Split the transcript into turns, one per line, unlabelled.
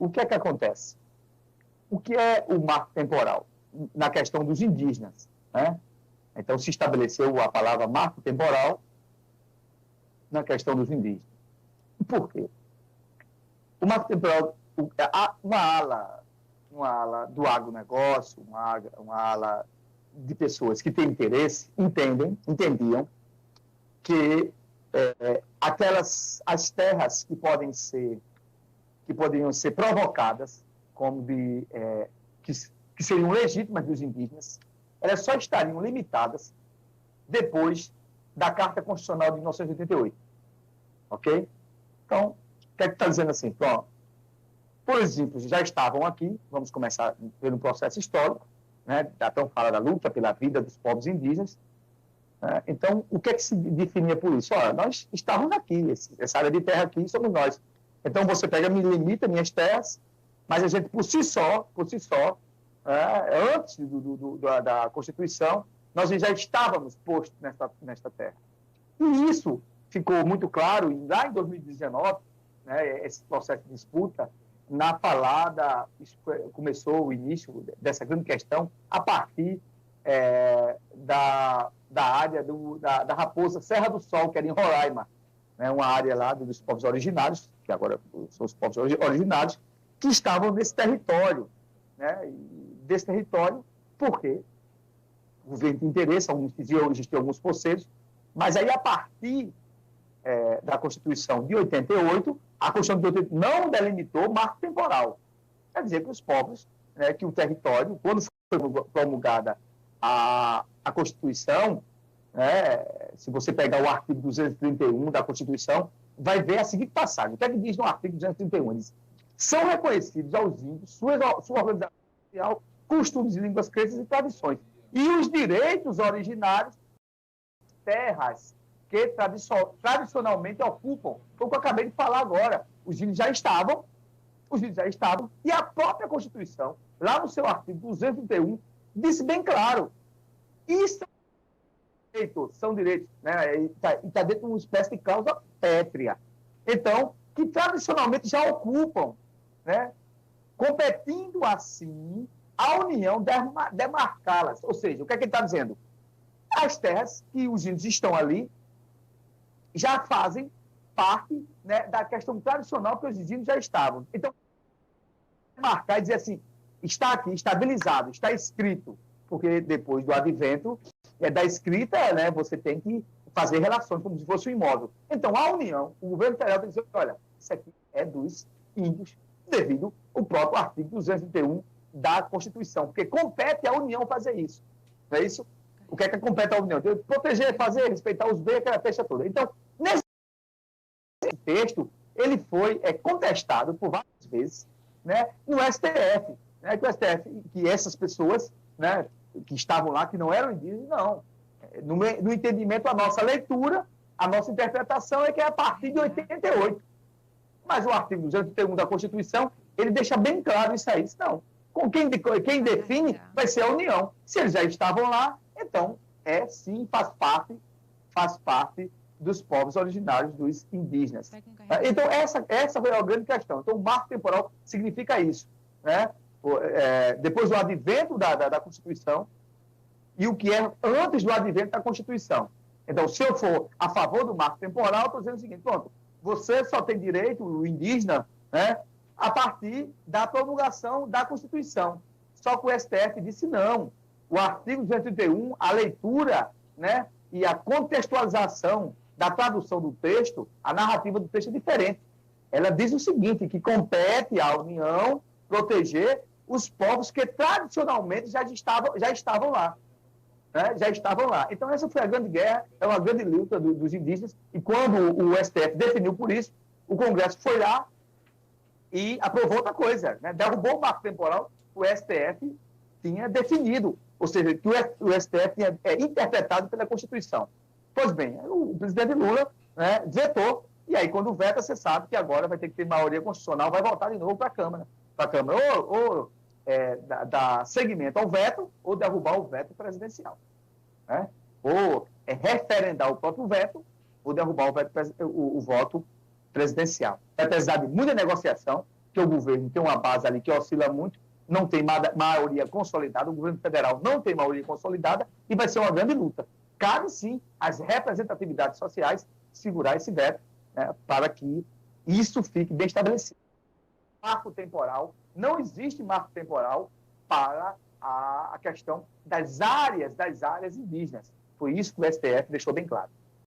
o que é que acontece? O que é o marco temporal? Na questão dos indígenas, né? Então, se estabeleceu a palavra marco temporal na questão dos indígenas. Por quê? O marco temporal, uma ala do agronegócio, uma ala de pessoas que têm interesse, entendiam que as terras que poderiam ser provocadas como que seriam legítimas dos indígenas, elas só estariam limitadas depois da Carta Constitucional de 1988. Ok? Então, o que é que está dizendo assim? Pronto. Por exemplo, já estavam aqui, vamos começar pelo processo histórico, né? Então fala da luta pela vida dos povos indígenas. Né? Então, o que é que se definia por isso? Olha, nós estávamos aqui, essa área de terra aqui somos nós. Então, você pega, me limita minhas terras, mas a gente, por si só, antes da Constituição, nós já estávamos postos nesta terra. E isso ficou muito claro lá em 2019, né, esse processo de disputa, na falada, começou o início dessa grande questão a partir da área da Raposa Serra do Sol, que era em Roraima, né, uma área lá dos povos originários, que agora são os povos originários, que estavam nesse território. Né, e desse território, por quê? O governo de interesse, existiam alguns poceiros, mas aí, a partir da Constituição de 88, a Constituição de 88 não delimitou marco temporal. Quer dizer que os povos, que o território, quando foi promulgada a Constituição, se você pegar o artigo 231 da Constituição, vai ver a seguinte passagem. O que é que diz no artigo 231? Ele diz: são reconhecidos aos índios sua organização social, costumes, línguas, crenças e tradições. E os direitos originários, terras que tradicionalmente ocupam, foi o que eu acabei de falar agora. Os índios já estavam, e a própria Constituição, lá no seu artigo 231, disse bem claro: isso são direitos, né? E está dentro de uma espécie de cláusula pétrea. Então, que tradicionalmente já ocupam, né? Competindo assim a União demarcá-las. Ou seja, o que é que ele está dizendo? As terras que os índios estão ali já fazem parte, né, da questão tradicional que os índios já estavam. Então, marcar e dizer assim, está aqui, estabilizado, está escrito, porque depois do advento da escrita, né, você tem que fazer relações como se fosse um imóvel. Então, a União, o governo federal tem que dizer: olha, isso aqui é dos índios, devido ao próprio artigo 231 da Constituição, porque compete à União fazer isso. Não é isso? O que é que compete à União? Proteger, fazer, respeitar os bens, aquela festa toda. Então, nesse texto, ele foi contestado por várias vezes, né, no STF, né, que essas pessoas, né, que estavam lá, que não eram indígenas, não. No entendimento, a nossa leitura, a nossa interpretação é que é a partir de 88. Mas o artigo 231 da Constituição, ele deixa bem claro isso aí. Não. Quem define vai ser a União. Se eles já estavam lá, então, sim, faz parte dos povos originários, dos indígenas. Então, essa foi a grande questão. Então, o marco temporal significa isso, né? Depois do advento da Constituição e o que é antes do advento da Constituição. Então, se eu for a favor do marco temporal, estou dizendo o seguinte: pronto, você só tem direito, o indígena, né, a partir da promulgação da Constituição. Só que o STF disse não. O artigo 231, a leitura, né, e a contextualização da tradução do texto, a narrativa do texto é diferente. Ela diz o seguinte, que compete à União proteger os povos que tradicionalmente já estavam lá. Né, já estavam lá. Então, essa foi a grande guerra, é uma grande luta dos indígenas, e quando o STF definiu por isso, o Congresso foi lá e aprovou outra coisa, né, derrubou o marco temporal, o STF tinha definido, ou seja, que o STF tinha interpretado pela Constituição. Pois bem, o presidente Lula, né, vetou, e aí quando veta, você sabe que agora vai ter que ter maioria constitucional, vai voltar de novo para a Câmara. Ou dar seguimento ao veto, ou derrubar o veto presidencial. Né? Ou referendar o próprio veto, ou derrubar o voto presidencial. Vai precisar de muita negociação, que o governo tem uma base ali que oscila muito, não tem maioria consolidada, o governo federal não tem maioria consolidada e vai ser uma grande luta. Cabe, sim, às representatividades sociais segurar esse veto, né, para que isso fique bem estabelecido. Marco temporal, não existe marco temporal para a questão das áreas indígenas. Foi isso que o STF deixou bem claro.